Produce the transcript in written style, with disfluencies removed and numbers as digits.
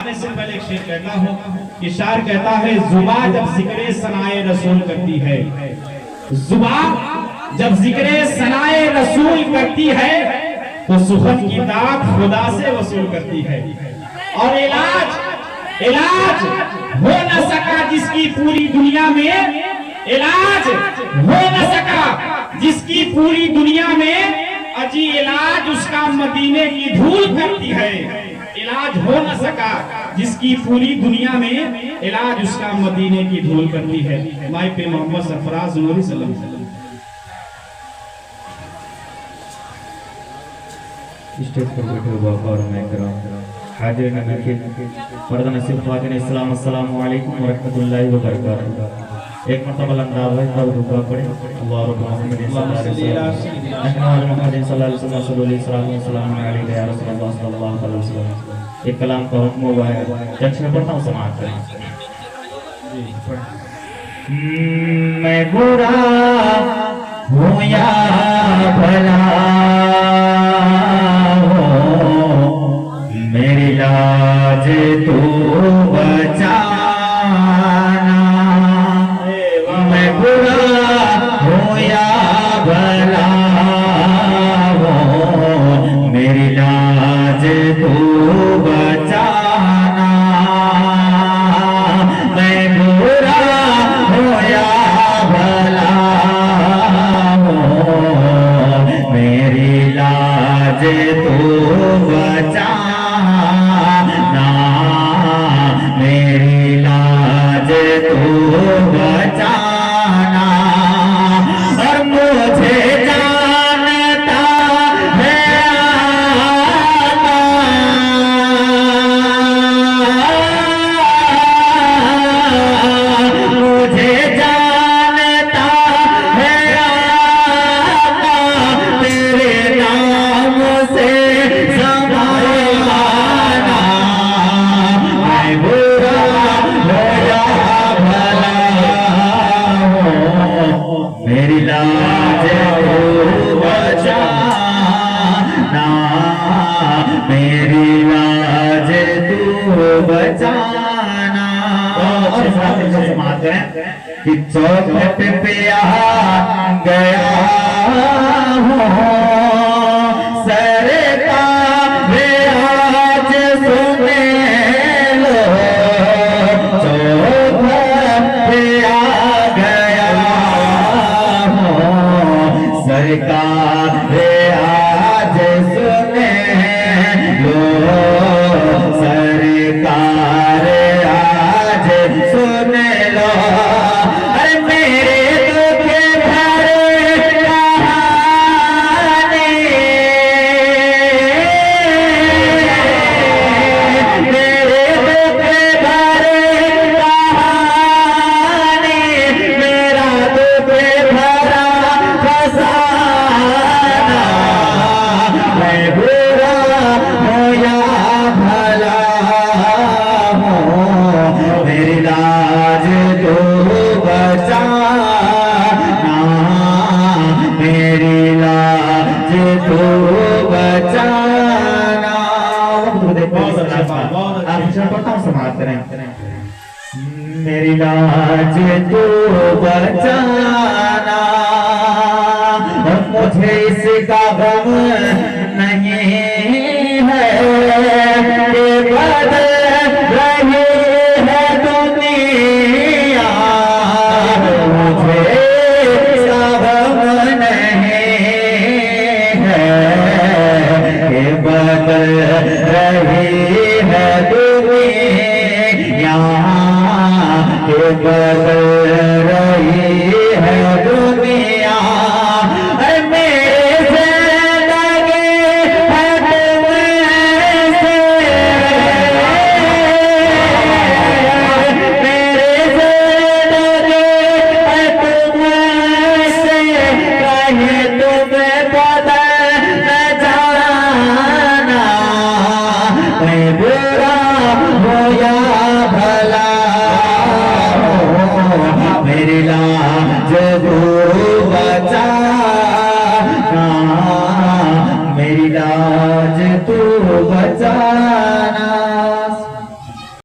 से पहले एक शेर कहता हूँ कि शायर कहता है, जुबान जब जिक्रे सनाए रसूल करती है, जुबान जब जिक्रे सनाए रसूल करती है तो सुखन की दात खुदा से वसूल करती है। और इलाज हो न सका जिसकी पूरी दुनिया में, इलाज हो न सका जिसकी पूरी दुनिया में, अजी इलाज उसका मदीने की धूल करती है। इलाज हो न सका जिसकी पूरी दुनिया में, इलाज उसका मदीने की धूल करती है। माई पे मोहम्मद सरफराज नूरी सल्लल्लाहु अलैहि वसल्लम। स्टेज पर बैठे हुए और मैं हाजिर नबी पर्दा नसीब ख्वातीन इस्लाम, अस्सलामु अलैकुम व रहमतुल्लाहि व बरकातहू। एक मरतबा अंदाज है तब दुआ पढ़े, अल्लाह रब्बुल मोहम्मद सल्लल्लाहु अलैहि वसल्लम अहमद मोहम्मद सल्लल्लाहु अलैहि वसल्लम सल्लल्लाहु अलैहि या रसूलुल्लाह सल्लल्लाहु अलैहि वसल्लम। एक कलाम का हुक्म हुआ है, जंक्शन पढ़ता हूं, समाअत करें। मैं बुरा हूं या भला, मेरी लाज तू बचाना। मैं बुरा हूँ या भला हो, मेरी लाज तू बचाना। मैं बुरा हूँ या भला हो, मेरी लाज तू बचाना। मेरी लाज तू बचाना। और मुझे जानता है मुझे जानता है तेरे नाम से समाना। मैं बुरा हो या भला हो, मेरी लाज तू बचाना। मेरी लाज तू बचाना। और समाज कि चौखट पे आ गया हूँ, सरकार आज सुने लो। चौखट पे आ गया हूँ, सरकार आज सुने लो। सरकार आज सुने लो। अरे मेरे दुख भरे कहानी, मेरे दुख भरे कहानी, मेरा दुख भरा फसाना। मैं बुरा हूँ या भला हूँ, मेरी लाज तू बचाना। मेरी लाज तू बचाना। पढ़ता हूँ, समाप्त करें। मेरी लाज तू बचाना। मुझे इसका गम नहीं है कि बदल रही है दुनिया। मुझे इसका गम नहीं है कि बदल रही है दुनिया। कि बदल रही है दुनिया। मेरी